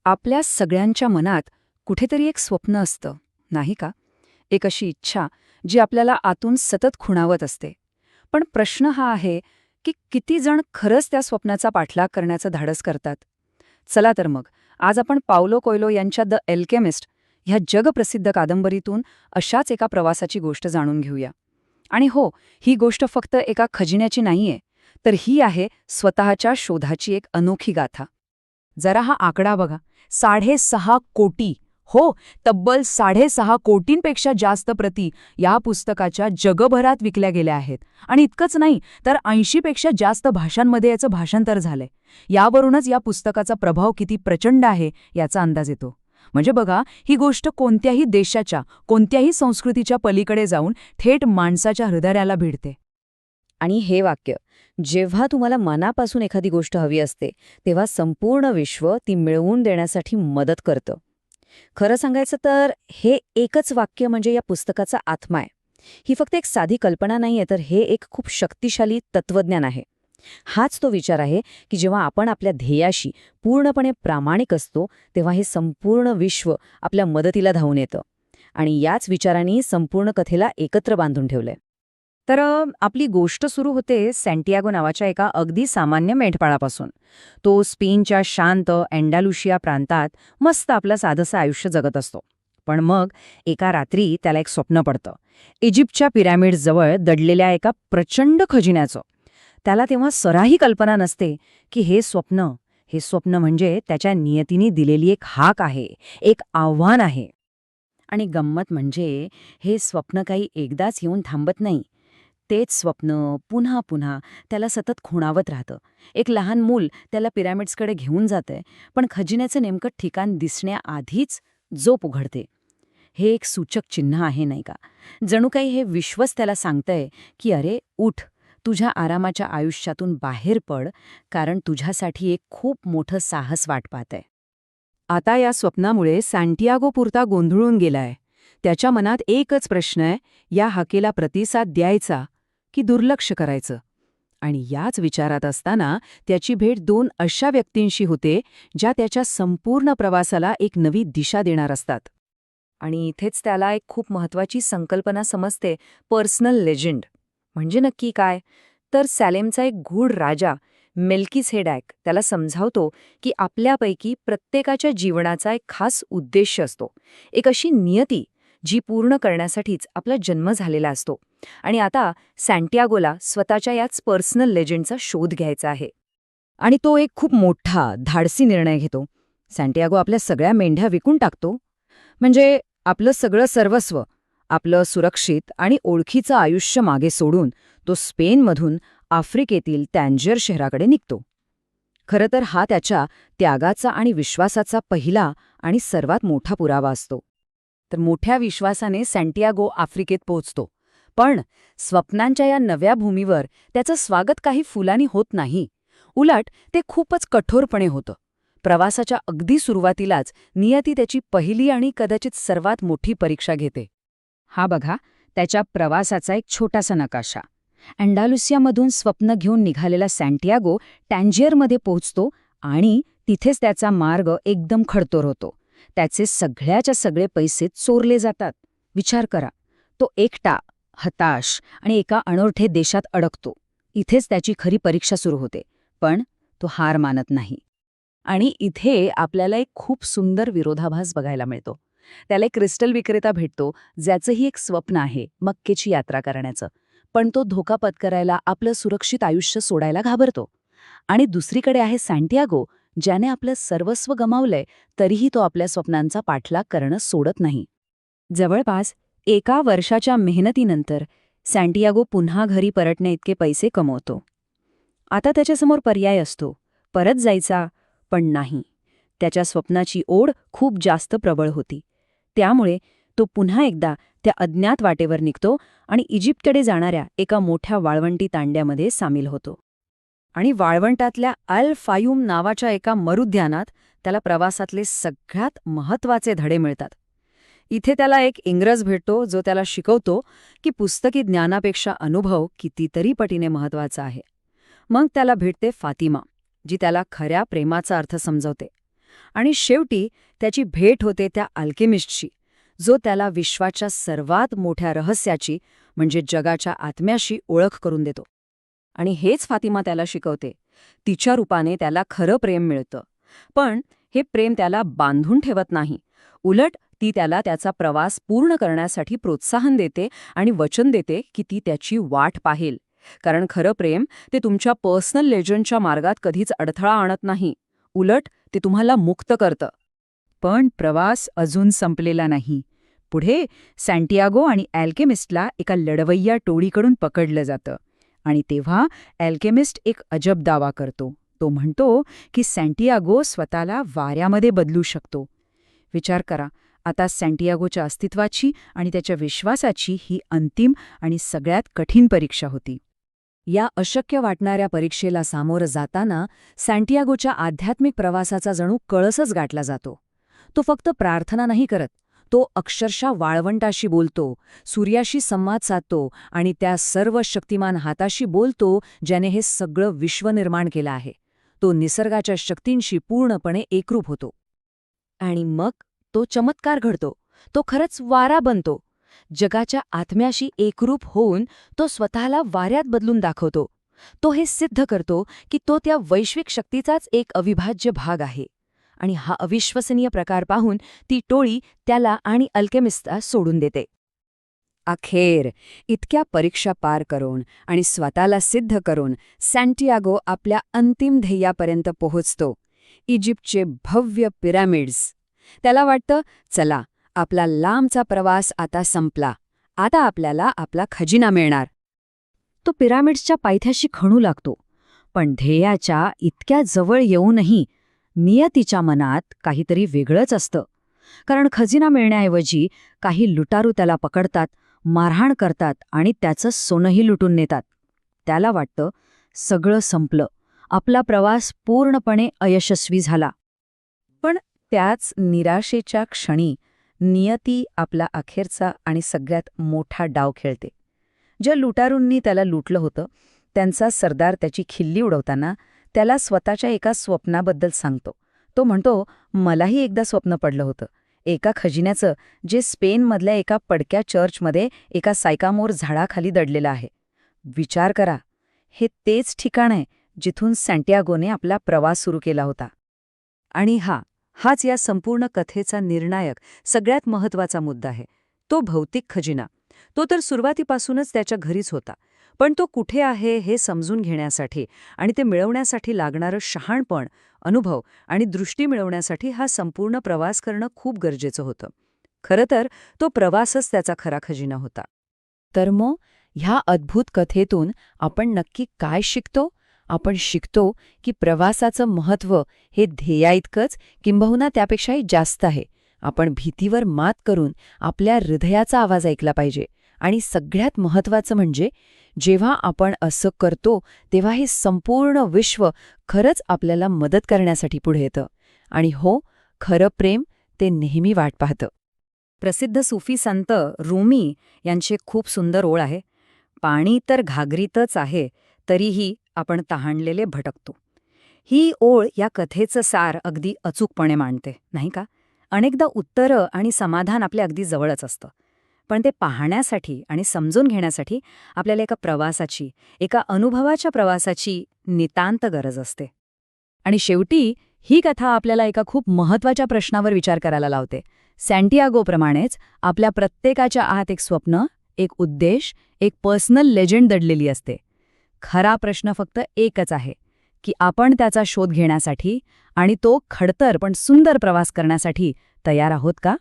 आपल्या सगळ्यांच्या मनात कुठेतरी एक स्वप्न असतं, नाही का? एक अशी इच्छा जी आपल्याला आतून सतत खुणावत असते. पण प्रश्न हा आहे की किती जण खरंच त्या स्वप्नाचा पाठलाग करण्याचं धाडस करतात? चला तर मग, आज आपण पावलो कोयलो यांच्या द एल्केमिस्ट ह्या जगप्रसिद्ध कादंबरीतून अशाच एका प्रवासाची गोष्ट जाणून घेऊया. आणि हो, ही गोष्ट फक्त एका खजिन्याची नाहीये, तर ही आहे स्वतःच्या शोधाची एक अनोखी गाथा. जरा हा आकडा बघा. 6.5 कोटी. हो, तब्बल 6.5 कोटींपेक्षा जास्त प्रती या पुस्तकाच्या जगभरात विकल्या गेल्या आहेत. आणि इतकंच नाही, तर 80 पेक्षा जास्त भाषांमध्ये याचं भाषांतर झालंय. यावरूनच या पुस्तकाचा प्रभाव किती प्रचंड आहे याचा अंदाज येतो. म्हणजे बघा, ही गोष्ट कोणत्याही देशाच्या, कोणत्याही संस्कृतीच्या पलीकडे जाऊन थेट माणसाच्या हृदयाला भिडते. आणि हे वाक्य, जेव्हा तुम्हाला मनापासून एखादी गोष्ट हवी असते तेव्हा संपूर्ण विश्व ती मिळवून देण्यासाठी मदत करतं. खरं सांगायचं तर हे एकच वाक्य म्हणजे या पुस्तकाचा आत्मा आहे. ही फक्त एक साधी कल्पना नाहीये, तर हे एक खूप शक्तिशाली तत्वज्ञान आहे. हाच तो विचार आहे की जेव्हा आपण आपल्या ध्येयाशी पूर्णपणे प्रामाणिक असतो तेव्हा हे संपूर्ण विश्व आपल्या मदतीला धावून येतं. आणि याच विचारांनी संपूर्ण कथेला एकत्र बांधून ठेवलंय. तर आपली गोष्ट सुरू होते सँटियागो नावाच्या एका अगदी सामान्य मेंढपाळापासून. तो स्पेनच्या शांत अँडालुशिया प्रांतात मस्त आपलं साधंसं आयुष्य जगत असतो. पण मग एका रात्री त्याला एक स्वप्न पडतं, इजिप्तच्या पिरॅमिड्सजवळ दडलेल्या एका प्रचंड खजिन्याचं. त्याला तेव्हा सराही कल्पना नसते की हे स्वप्न म्हणजे त्याच्या नियतीने दिलेली एक हाक आहे, एक आव्हान आहे. आणि गंमत म्हणजे हे स्वप्न काही एकदाच येऊन थांबत नाही. तेच स्वप्न पुन्हा पुन्हा त्याला सतत खुणावत राहतं. एक लहान मूल त्याला पिरॅमिड्सकडे घेऊन जातंय, पण खजिन्याचं नेमकं ठिकाण दिसण्याआधीच झोप उघडते. हे एक सूचक चिन्ह आहे, नाही का? जणू काही हे विश्वच त्याला सांगतंय की अरे उठ, तुझ्या आरामाच्या आयुष्यातून बाहेर पड, कारण तुझ्यासाठी एक खूप मोठं साहस वाट पाहतंय. आता या स्वप्नामुळे सँटियागो पुरता गोंधळून गेलाय. त्याच्या मनात एकच प्रश्न आहे, या हाकेला प्रतिसाद द्यायचा की दुर्लक्ष करायचं? आणि याच विचारात असताना त्याची भेट 2 अशा व्यक्तींशी होते ज्या त्याच्या संपूर्ण प्रवासाला एक नवी दिशा देणार असतात. आणि इथेच त्याला एक खूप महत्वाची संकल्पना समजते, पर्सनल लेजंड. म्हणजे नक्की काय? तर सॅलेमचा एक गूढ राजा मेल्किसेडेक त्याला समजावतो की आपल्यापैकी प्रत्येकाच्या जीवनाचा एक खास उद्देश असतो, एक अशी नियती जी पूर्ण करण्यासाठीच आपला जन्म झालेला असतो. आणि आता सँटियागोला स्वतःच्या याच पर्सनल लेजंडचा शोध घ्यायचा आहे. आणि तो एक खूप मोठा, धाडसी निर्णय घेतो. सँटियागो आपल्या सगळ्या मेंढ्या विकून टाकतो. म्हणजे आपलं सगळं सर्वस्व, आपलं सुरक्षित आणि ओळखीचं आयुष्य मागे सोडून तो स्पेनमधून आफ्रिकेतील तँजियर शहराकडे निघतो. खरं तर हा त्याच्या त्यागाचा आणि विश्वासाचा पहिला आणि सर्वात मोठा पुरावा असतो. तर मोठ्या विश्वासाने सँटियागो आफ्रिकेत पोहोचतो. पण स्वप्नांच्या या नव्या भूमीवर त्याचं स्वागत काही फुलांनी होत नाही. उलट ते खूपच कठोरपणे होतं. प्रवासाच्या अगदी सुरुवातीलाच नियती त्याची पहिली आणि कदाचित सर्वात मोठी परीक्षा घेते. हा बघा, त्याच्या प्रवासाचा एक छोटासा नकाशा. अँडालुसियामधून स्वप्न घेऊन निघालेला सँटियागो टँजियरमध्ये पोहोचतो आणि तिथेच त्याचा मार्ग एकदम खडतर होतो. त्याचे सगळ्याच्या सगळे पैसे चोरले जातात. विचार करा, तो एकटा, हताश आणि एका अनोळख्या देशात अडकतो. इथेच त्याची खरी परीक्षा सुरू होते. पण तो हार मानत नाही. आणि इथे आपल्याला एक खूप सुंदर विरोधाभास बघायला मिळतो. त्याला एक क्रिस्टल विक्रेता भेटतो, ज्याचंही एक स्वप्न आहे मक्केची यात्रा करण्याचं. पण तो धोका पत्करायला आपलं सुरक्षित आयुष्य सोडायला घाबरतो. आणि दुसरीकडे आहे सँटियागो, ज्याने आपलं सर्वस्व गमावलंय, तरीही तो आपल्या स्वप्नांचा पाठलाग करणं सोडत नाही. जवळपास 1 वर्षाच्या मेहनतीनंतर सँटियागो पुन्हा घरी परतण्याइतके पैसे कमवतो. आता त्याच्यासमोर पर्याय असतो, परत जायचा, पण नाही. त्याच्या स्वप्नाची ओढ खूप जास्त प्रबळ होती. त्यामुळे तो पुन्हा एकदा त्या अज्ञात वाटेवर निघतो आणि इजिप्तकडे जाणाऱ्या एका मोठ्या वाळवंटी तांड्यामध्ये सामील होतो. आणि वाळवंटातल्या अल फायूम नावाच्या एका मरुद्यानात त्याला प्रवासातले सगळ्यात महत्त्वाचे धडे मिळतात. इथे त्याला एक इंग्रज भेटतो, जो त्याला शिकवतो की पुस्तकी ज्ञानापेक्षा अनुभव कितीतरी पटीने महत्त्वाचा आहे. मग त्याला भेटते फातिमा, जी त्याला खऱ्या प्रेमाचा अर्थ समजवते. आणि शेवटी त्याची भेट होते त्या अल्केमिस्टशी, जो त्याला विश्वाच्या सर्वात मोठ्या रहस्याची म्हणजे जगाच्या आत्म्याशी ओळख करून देतो. आणि हेच फातिमा त्याला शिकवते. तिच्या रूपाने त्याला खरं प्रेम मिळतं. पण हे प्रेम त्याला बांधून ठेवत नाही. उलट ती त्याला त्याचा प्रवास पूर्ण करण्यासाठी प्रोत्साहन देते आणि वचन देते की ती त्याची वाट पाहेल. कारण खरं प्रेम ते तुमच्या पर्सनल लेजंडच्या मार्गात कधीच अडथळा आणत नाही. उलट ते तुम्हाला मुक्त करतं. पण प्रवास अजून संपलेला नाही. पुढे सँटियागो आणि अल्केमिस्टला एका लढवय्या टोळीकडून पकडलं जातं. आणि तेव्हा अल्केमिस्ट एक अजब दावा करतो. तो म्हणतो की सँटियागो स्वतःला वाऱ्यामध्ये बदलू शकतो. विचार करा, आता सँटियागोच्या अस्तित्वाची आणि त्याच्या विश्वासाची ही अंतिम आणि सगळ्यात कठीण परीक्षा होती. या अशक्य वाटणाऱ्या परीक्षेला सामोरं जाताना सँटियागोच्या आध्यात्मिक प्रवासाचा जणू कळसच गाठला जातो. तो फक्त प्रार्थना नाही करत, तो अक्षरशः वाळवंटाशी बोलतो, सूर्याशी संवाद साधतो आणि त्या सर्व शक्तिमान हाताशी बोलतो ज्याने हे सगळं विश्व निर्माण केलं आहे. तो निसर्गाच्या शक्तींशी पूर्णपणे एकरूप होतो. आणि मग तो चमत्कार घडतो. तो खरंच वारा बनतो. जगाच्या आत्म्याशी एकरूप होऊन तो स्वतःला वाऱ्यात बदलून दाखवतो. तो हे सिद्ध करतो की तो त्या वैश्विक शक्तीचाच एक अविभाज्य भाग आहे. आणि हा अविश्वसनीय प्रकार पाहून ती टोळी त्याला आणि अल्केमिस्टला सोडून देते. अखेर इतक्या परीक्षा पार करून आणि स्वतःला सिद्ध करून सँटियागो आपल्या अंतिम ध्येयापर्यंत पोहोचतो, इजिप्तचे भव्य पिरॅमिड्स. त्याला वाटतं, चला, आपला लांबचा प्रवास आता संपला. आता आपल्याला आपला खजिना मिळणार. तो पिरॅमिड्सच्या पायथ्याशी खणू लागतो. पण ध्येयाच्या इतक्या जवळ येऊनही नियतीच्या मनात काहीतरी वेगळंच असतं. कारण खजिना मिळण्याऐवजी काही लुटारू त्याला पकडतात, मारहाण करतात आणि त्याचं सोनंही लुटून नेतात. त्याला वाटतं, सगळं संपलं, आपला प्रवास पूर्णपणे अयशस्वी झाला. पण त्याच निराशेच्या क्षणी नियती आपला अखेरचा आणि सगळ्यात मोठा डाव खेळते. ज्या लुटारूंनी त्याला लुटलं होतं, त्यांचा सरदार त्याची खिल्ली उडवताना त्याला स्वतःच्या एका स्वप्नाबद्दल सांगतो. तो म्हणतो, मलाही एकदा स्वप्न पडलं होतं, एका खजिन्याचं, जे स्पेनमधल्या एका पडक्या चर्चमध्ये एका सायकामोर झाडाखाली दडलेलं आहे. विचार करा, हे तेच ठिकाण आहे जिथून सँटियागोने आपला प्रवास सुरू केला होता. आणि हाच या संपूर्ण कथेचा निर्णायक, सगळ्यात महत्त्वाचा मुद्दा आहे. तो भौतिक खजिना. तो तर सुरुवातीपासूनच त्याच्या घरीच होता. पण तो कुठे आहे हे समजून घेण्यासाठी आणि ते मिळवण्यासाठी लागणारं शहाणपण, अनुभव आणि दृष्टी मिळवण्यासाठी हा संपूर्ण प्रवास करणं खूप गरजेचं होतं. खरं तर तो प्रवासच त्याचा खरा खजिना होता. तर मग ह्या अद्भुत कथेतून आपण नक्की काय शिकतो? आपण शिकतो की प्रवासाचं महत्त्व हे ध्येयाइतकंच किंबहुना त्यापेक्षाही जास्त आहे. आपण भीतीवर मात करून आपल्या हृदयाचा आवाज ऐकला पाहिजे. आणि सगळ्यात महत्त्वाचं म्हणजे, जेव्हा आपण असं करतो तेव्हा हे संपूर्ण विश्व खरंच आपल्याला मदत करण्यासाठी पुढे येतं. आणि हो, खरं प्रेम ते नेहमी वाट पाहतं. प्रसिद्ध सुफी संत रूमी यांचे खूप सुंदर ओळ आहे. पाणी तर घागरीतच आहे, तरीही आपण तहानलेले भटकतो. ही ओळ या कथेचं सार अगदी अचूकपणे मांडते, नाही का? अनेकदा उत्तरं आणि समाधान आपल्या अगदी जवळच असतं. पण ते पाहण्यासाठी आणि समजून घेण्यासाठी आपल्याला एका प्रवासाची, एका अनुभवाच्या प्रवासाची नितांत गरज असते. आणि शेवटी ही कथा आपल्याला एका खूप महत्त्वाच्या प्रश्नावर विचार करायला लावते. सँटियागोप्रमाणेच आपल्या प्रत्येकाच्या आत एक स्वप्न, एक उद्देश, एक पर्सनल लेजंड दडलेली असते. खरा प्रश्न फक्त एकच आहे की आपण त्याचा शोध घेण्यासाठी आणि तो खडतर पण सुंदर प्रवास करण्यासाठी तयार आहोत का?